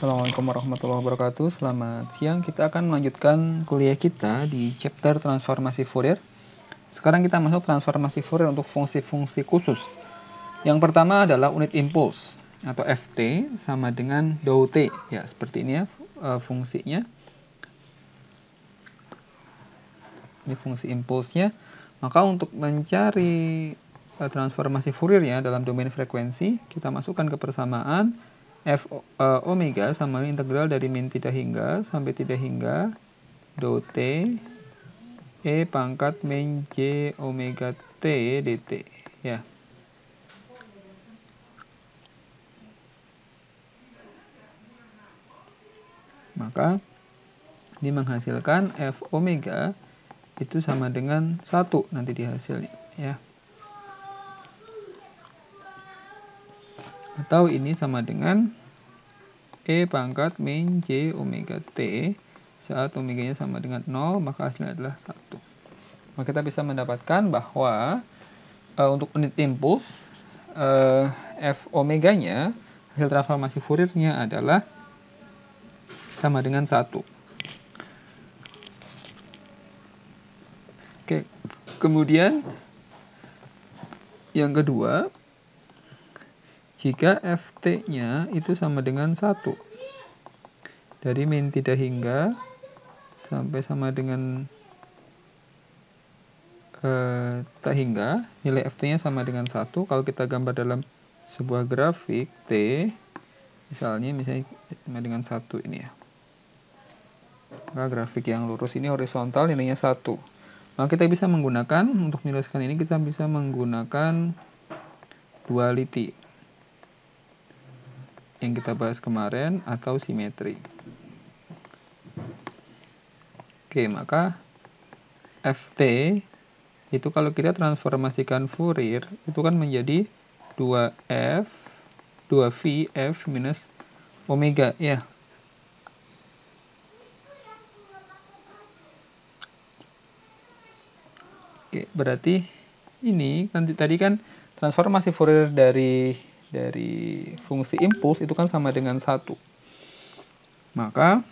Assalamualaikum warahmatullahi wabarakatuh. Selamat siang, kita akan melanjutkan kuliah kita di chapter transformasi Fourier. Sekarang kita masuk transformasi Fourier untuk fungsi-fungsi khusus. Yang pertama adalah unit impuls atau Ft sama dengan dou T. Ya, seperti ini ya fungsinya. Ini fungsi impulsnya. Maka untuk mencari transformasi Fouriernya dalam domain frekuensi, kita masukkan ke persamaan f omega sama integral dari min tidak hingga sampai tidak hingga dou T e pangkat min j omega T dt ya. Maka ini menghasilkan f omega itu sama dengan 1 nanti di hasilnya ya. Atau ini sama dengan E pangkat min J omega T saat omeganya sama dengan 0, maka hasilnya adalah 1. Maka kita bisa mendapatkan bahwa untuk unit impuls F omeganya, hasil transformasi Fouriernya adalah sama dengan 1. Oke, kemudian yang kedua, jika Ft-nya itu sama dengan 1, dari min tidak hingga sampai sama dengan tak hingga, nilai Ft-nya sama dengan 1. Kalau kita gambar dalam sebuah grafik T, misalnya sama dengan 1 ini ya. Maka grafik yang lurus ini horizontal, nilainya 1. Maka kita bisa menggunakan, untuk menjelaskan ini kita bisa menggunakan duality yang kita bahas kemarin atau simetri. Oke, maka Ft itu kalau kita transformasikan Fourier itu kan menjadi 2V F minus omega ya. Oke, berarti ini kan tadi kan transformasi Fourier dari fungsi impuls itu kan sama dengan 1. Maka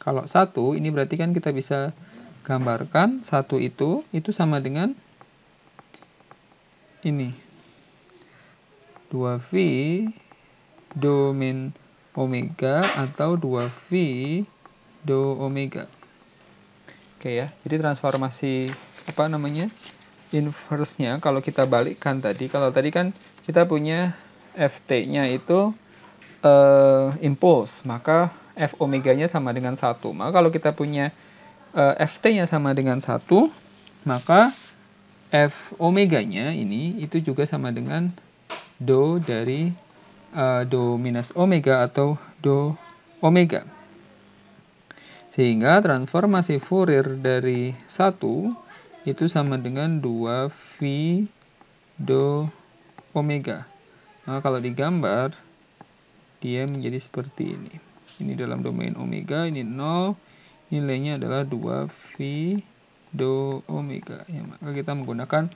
kalau 1 ini berarti kan kita bisa gambarkan 1 itu sama dengan ini 2V do min omega atau 2V do omega. Oke ya, jadi transformasi inverse-nya kalau kita balikkan tadi, kalau tadi kan kita punya Ft-nya itu impuls, maka F omeganya sama dengan 1. Maka kalau kita punya Ft-nya sama dengan 1, maka F omeganya ini itu juga sama dengan do dari do minus omega atau do omega. Sehingga transformasi Fourier dari 1 itu sama dengan 2V do omega. Maka kalau digambar, dia menjadi seperti ini. Ini dalam domain omega, ini 0, nilainya adalah 2V do omega. Ya, maka kita menggunakan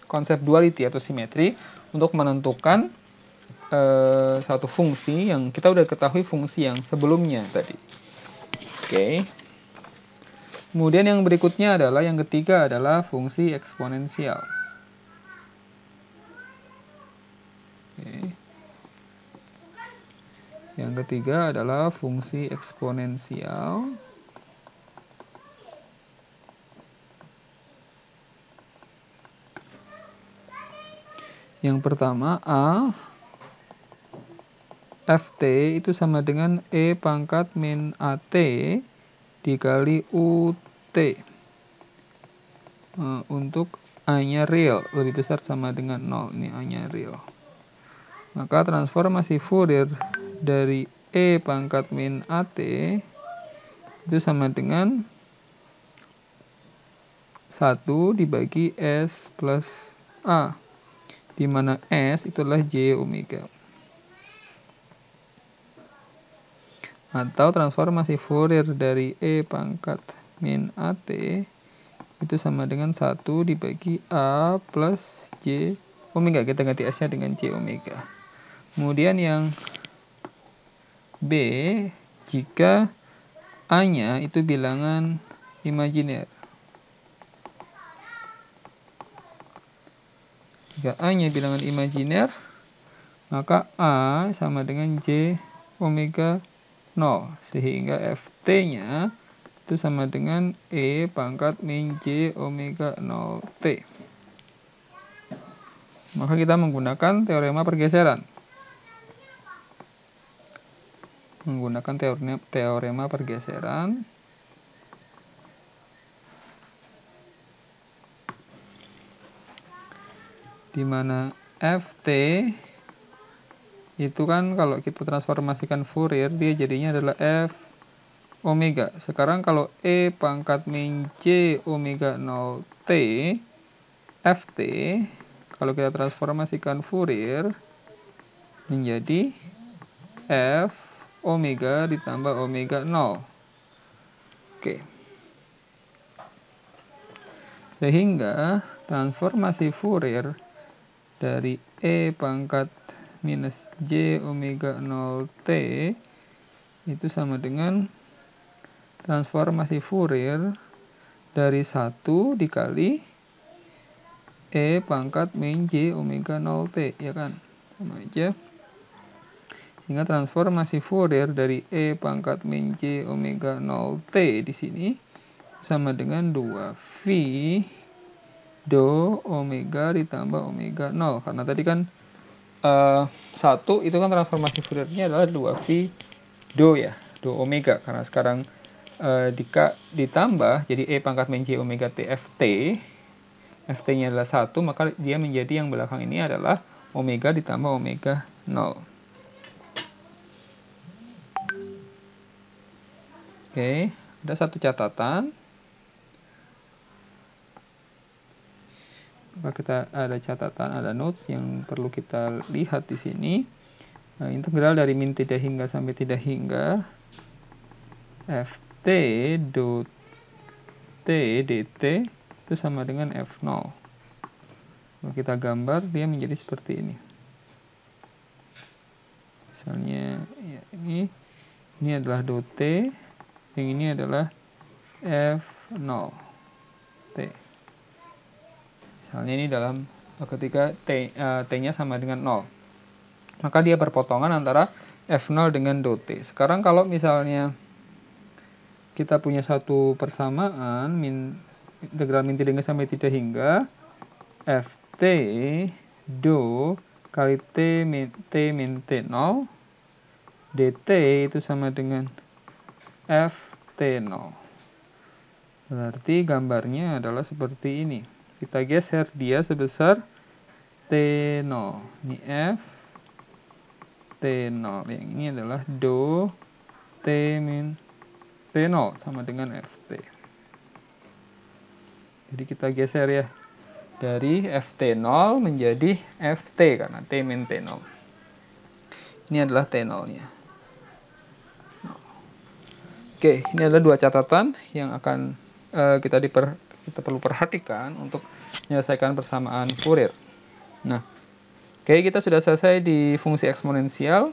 konsep duality atau simetri untuk menentukan satu fungsi yang kita udah ketahui fungsi yang sebelumnya tadi. Oke. Kemudian yang berikutnya adalah yang ketiga adalah fungsi eksponensial. Oke. Yang ketiga adalah fungsi eksponensial. Yang pertama A Ft itu sama dengan E pangkat min AT dikali UT. Untuk A-nya real, lebih besar sama dengan 0. Ini A-nya real. Maka transformasi Fourier dari E pangkat min AT itu sama dengan 1 dibagi S plus A, di mana S itu adalah J omega. Atau transformasi Fourier dari E pangkat min AT itu sama dengan 1 dibagi A plus J omega. Kita ganti S-nya dengan J omega. Kemudian yang B, jika A-nya itu bilangan imajiner. Jika A-nya bilangan imajiner, maka A sama dengan J omega 0. Sehingga Ft-nya itu sama dengan E pangkat min J omega 0T. Maka kita menggunakan teorema pergeseran. Teorema pergeseran. Di mana Ft itu kan kalau kita transformasikan Fourier, dia jadinya adalah F omega. Sekarang kalau E pangkat min J omega 0T, Ft, kalau kita transformasikan Fourier, menjadi F omega ditambah omega 0. Oke. Sehingga transformasi Fourier dari E pangkat minus J omega 0T itu sama dengan transformasi Fourier dari 1 dikali E pangkat min J omega 0T, ya kan? Sama aja. Sehingga transformasi Fourier dari E pangkat min J omega 0T di sini sama dengan 2V do omega ditambah omega 0. Karena tadi kan 1 itu kan transformasi Fouriernya adalah 2V do ya, do omega. Karena sekarang ditambah jadi E pangkat min J omega T Ft. Ft-nya adalah 1, maka dia menjadi yang belakang ini adalah omega ditambah omega 0. Oke, ada satu catatan. Maka kita ada catatan, ada notes yang perlu kita lihat di sini. Integral dari min tidak hingga sampai tidak hingga Ft do T dt itu sama dengan F0. Kalau kita gambar, dia menjadi seperti ini. Misalnya ya, ini adalah do T, yang ini adalah F0 T. Misalnya ini dalam ketika T-nya sama dengan 0. Maka dia berpotongan antara F0 dengan do T. Sekarang kalau misalnya kita punya satu persamaan integral min tidak hingga sampai tidak hingga Ft do kali T min T0 dt itu sama dengan Ft0. Berarti gambarnya adalah seperti ini. Kita geser dia sebesar T0. Ini F T0. Yang ini adalah do T min T0 sama dengan Ft. Jadi kita geser ya. Dari Ft0 menjadi Ft karena T min T0. Ini adalah T0-nya. Oke, ini adalah dua catatan yang akan kita perlu perhatikan untuk menyelesaikan persamaan Fourier. Nah, oke, kita sudah selesai di fungsi eksponensial.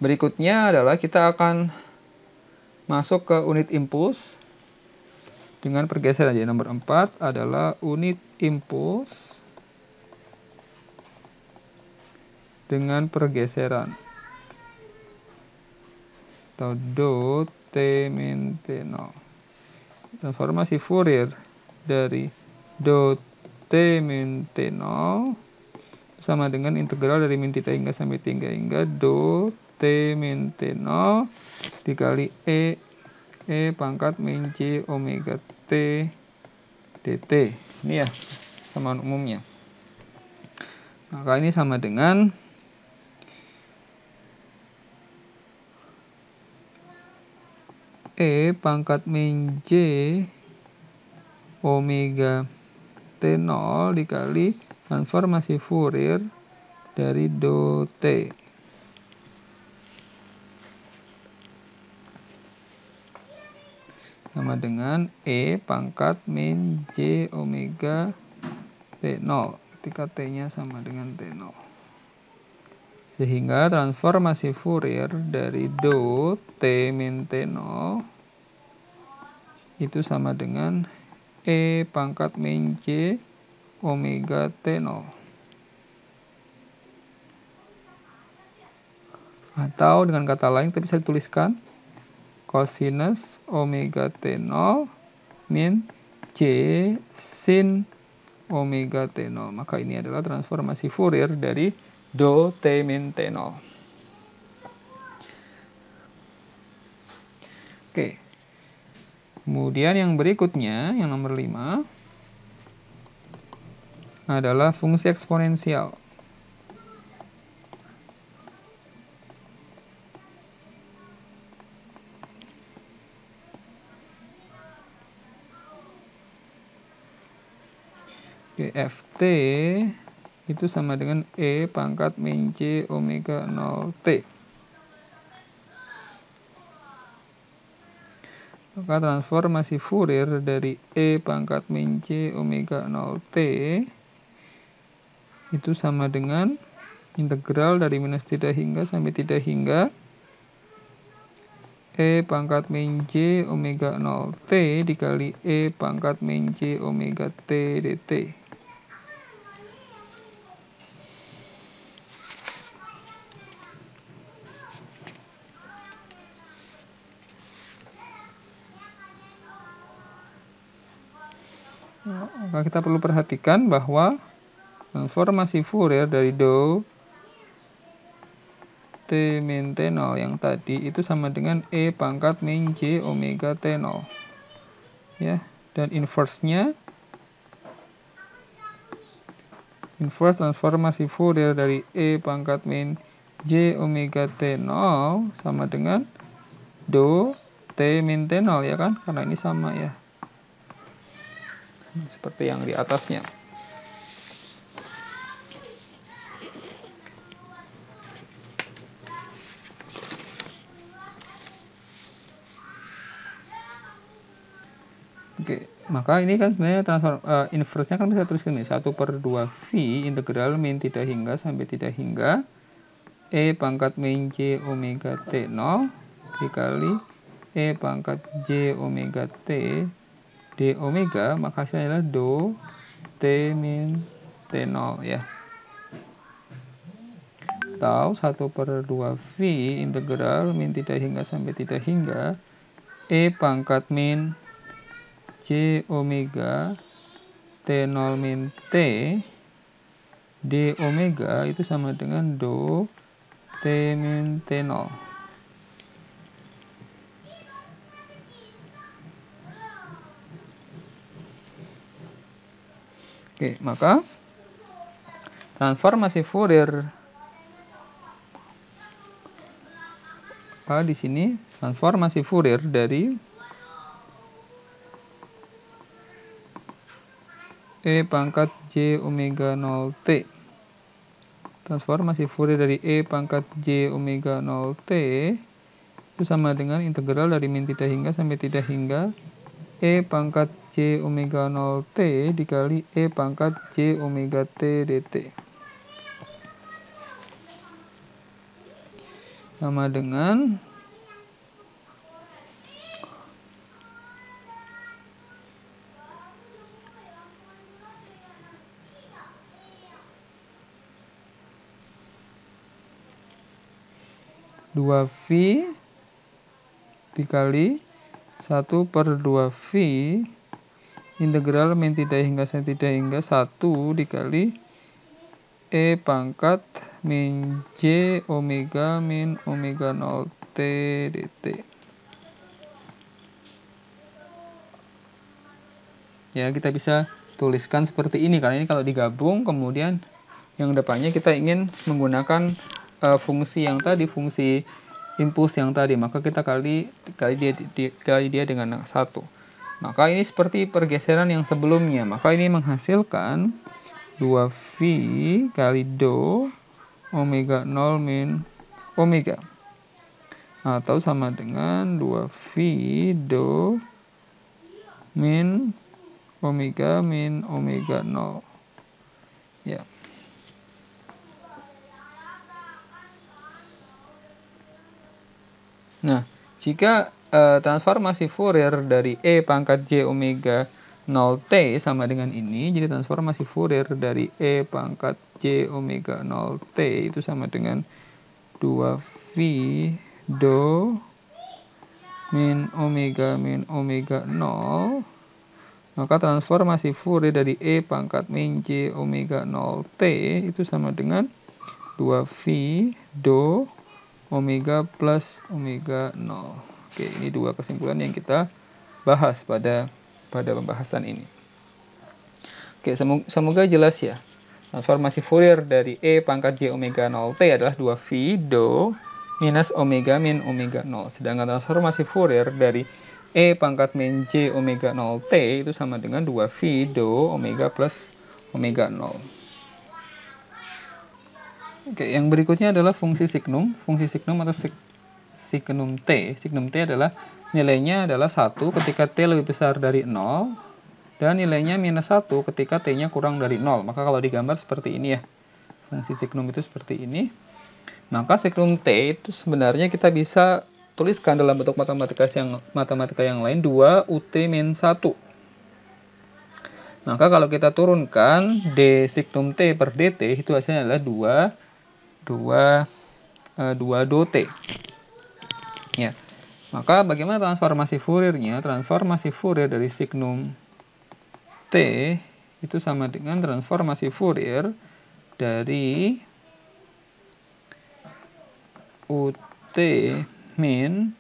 Berikutnya adalah kita akan masuk ke unit impuls dengan pergeseran. Jadi nomor 4 adalah unit impuls dengan pergeseran atau do T min T0. Transformasi Fourier dari do T min T0 sama dengan integral dari min θ hingga sampai θ hingga do T min T0 dikali E pangkat min J omega T dt. Ini ya samaan umumnya. Maka ini sama dengan E pangkat min J omega T0 dikali transformasi Fourier dari do T. Sama dengan E pangkat min J omega T0 ketika T-nya sama dengan T0. Sehingga transformasi Fourier dari do T min T0 itu sama dengan E pangkat min J omega T0. Atau dengan kata lain kita bisa tuliskan cosinus omega T0 min J sin omega T0. Maka ini adalah transformasi Fourier dari do T min T0. Oke. Kemudian yang berikutnya, yang nomor 5 adalah fungsi eksponensial. Oke, Ft itu sama dengan E pangkat min J omega 0T. Maka transformasi Fourier dari E pangkat min J omega 0T itu sama dengan integral dari minus tidak hingga sampai tidak hingga E pangkat min J omega 0T dikali E pangkat min J omega T dt. Maka kita perlu perhatikan bahwa transformasi Fourier dari do T min T0 yang tadi itu sama dengan E pangkat min J omega T0. Ya, dan inverse transformasi Fourier dari E pangkat min J omega T0 sama dengan do T min T0 ya kan? Karena ini sama ya. Seperti yang di atasnya. Oke, maka ini kan sebenarnya inverse-nya kan bisa tuliskan nih 1/2 V integral min tidak hingga sampai tidak hingga E pangkat min J omega T0 dikali E pangkat J omega T d omega, maka hasilnya adalah do T min T0 ya. Atau 1/2 V integral min tidak hingga sampai tidak hingga E pangkat min J omega T0 min T d omega itu sama dengan do T min T0. Oke, maka transformasi Fourier di sini transformasi Fourier dari E pangkat J omega 0T. Transformasi Fourier dari E pangkat J omega 0T itu sama dengan integral dari min tidak hingga sampai tidak hingga E pangkat J omega 0T dikali E pangkat J omega T dt. Sama dengan dua V dikali 1/2 V integral min tidak hingga sampai tidak hingga 1 dikali E pangkat min J omega min omega 0T dt. Ya, kita bisa tuliskan seperti ini karena ini kalau digabung kemudian yang depannya kita ingin menggunakan fungsi yang tadi, fungsi impuls yang tadi, maka kita kali dia dengan 1. Maka ini seperti pergeseran yang sebelumnya, maka ini menghasilkan 2V kali do omega 0 min omega atau sama dengan 2V do min omega 0 ya. Nah, jika transformasi Fourier dari E pangkat J omega 0T sama dengan ini, jadi transformasi Fourier dari E pangkat J omega 0T itu sama dengan 2V do min omega 0, maka transformasi Fourier dari E pangkat min J omega 0T itu sama dengan 2V do omega plus omega 0. Oke, ini dua kesimpulan yang kita bahas pada pembahasan ini. Oke, semoga jelas ya. Transformasi Fourier dari E pangkat J omega 0T adalah 2V do minus omega min omega 0. Sedangkan transformasi Fourier dari E pangkat min J omega 0T itu sama dengan 2V do omega plus omega 0. Oke, yang berikutnya adalah fungsi signum. Fungsi signum atau signum T. Signum T adalah nilainya adalah 1 ketika T lebih besar dari 0 dan nilainya minus 1 ketika T-nya kurang dari 0. Maka kalau digambar seperti ini ya. Fungsi signum itu seperti ini. Maka signum T itu sebenarnya kita bisa tuliskan dalam bentuk matematika yang lain 2 UT min 1. Maka kalau kita turunkan D signum T per DT itu hasilnya adalah 2 do T. Ya. Maka bagaimana transformasi Fouriernya? Transformasi Fourier dari signum T itu sama dengan transformasi Fourier dari UT min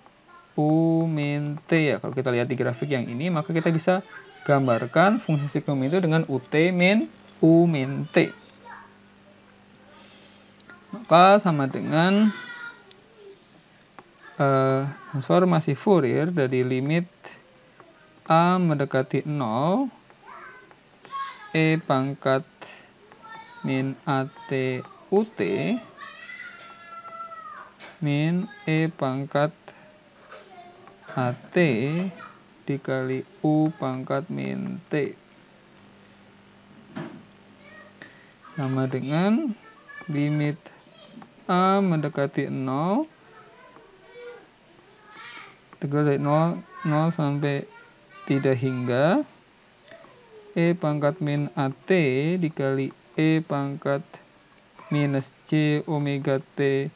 U min T ya. Kalau kita lihat di grafik yang ini, maka kita bisa gambarkan fungsi signum itu dengan UT min U min T. Maka sama dengan transformasi Fourier dari limit A mendekati 0 E pangkat min AT UT min E pangkat AT dikali U pangkat min T sama dengan limit A mendekati 0 integral dari 0 sampai tidak hingga E pangkat min AT dikali E pangkat minus J omega T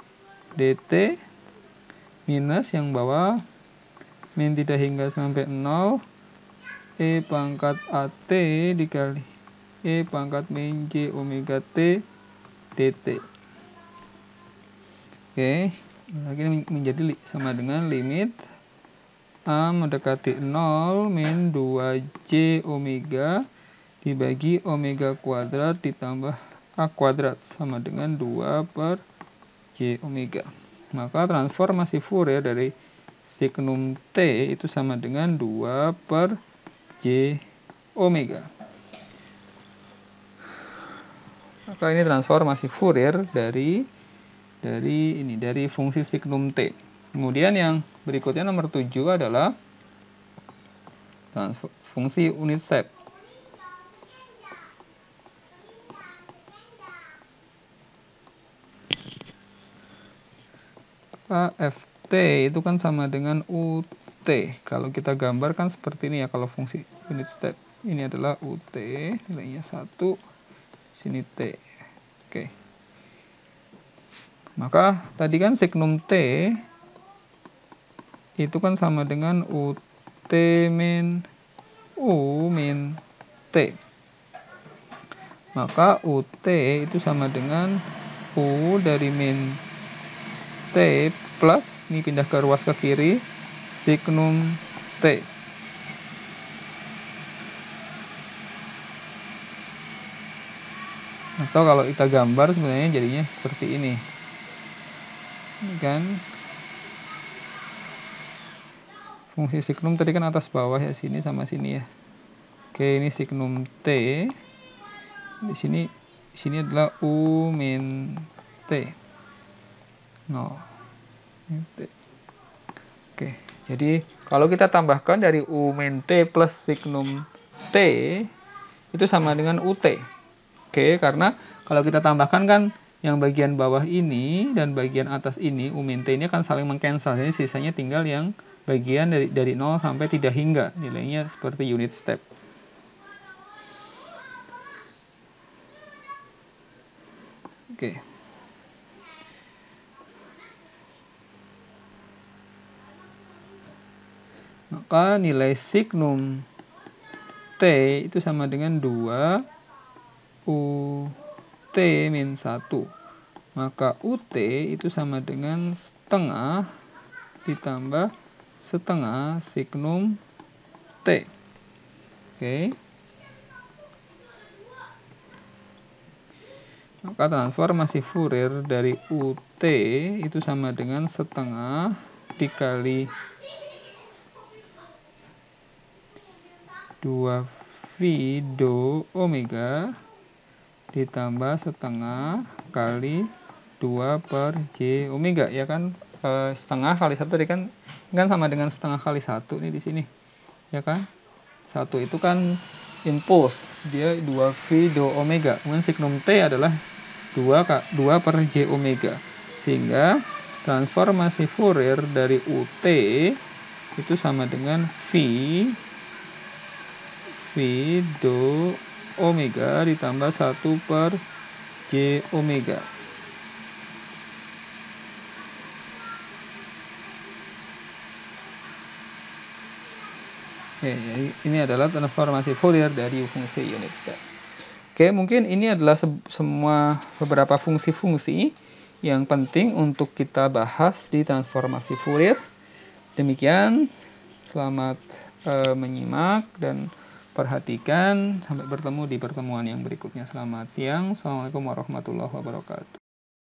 dt minus yang bawah min tidak hingga sampai 0 E pangkat AT dikali E pangkat min J omega T dt. Oke, lagi menjadi sama dengan limit A mendekati 0 min 2J omega dibagi omega kuadrat ditambah A kuadrat sama dengan 2 per J omega. Maka transformasi Fourier dari signum T itu sama dengan 2 per J omega. Maka ini transformasi Fourier dari fungsi signum T. Kemudian yang berikutnya nomor 7 adalah fungsi unit step. Ft itu kan sama dengan UT. Kalau kita gambarkan seperti ini ya, kalau fungsi unit step. Ini adalah UT, nilainya 1, sini T. Oke. Maka tadi kan signum T itu kan sama dengan UT min U min T. Maka UT itu sama dengan U dari min T plus, ini pindah ke ruas ke kiri, signum T. Atau kalau kita gambar sebenarnya jadinya seperti ini. Ini kan fungsi signum tadi kan atas bawah ya, sini sama sini ya. Oke, ini signum T. Di sini adalah U min T. 0. T. Oke, jadi kalau kita tambahkan dari U min T plus signum T itu sama dengan UT. Oke, karena kalau kita tambahkan kan yang bagian bawah ini dan bagian atas ini, U min T ini akan saling mengcancel. Jadi sisanya tinggal yang bagian dari 0 sampai tidak hingga. Nilainya seperti unit step. Oke. Maka nilai signum T itu sama dengan 2 UT min 1. Maka UT itu sama dengan setengah ditambah setengah signum T. Oke. Maka transformasi Fourier dari UT itu sama dengan setengah dikali 2V do omega ditambah setengah kali 2 per J omega, ya kan? Setengah kali 1 tadi kan sama dengan setengah kali 1 nih di sini, ya kan? 1 itu kan impuls, dia 2V do omega. Kemudian signum T adalah 2 per J omega. Sehingga transformasi Fourier dari UT itu sama dengan V do omega ditambah 1 per J omega. Oke, jadi ini adalah transformasi Fourier dari fungsi unit step. Oke, mungkin ini adalah semua beberapa fungsi-fungsi yang penting untuk kita bahas di transformasi Fourier. Demikian, selamat menyimak dan perhatikan. Sampai bertemu di pertemuan yang berikutnya. Selamat siang. Assalamualaikum warahmatullahi wabarakatuh.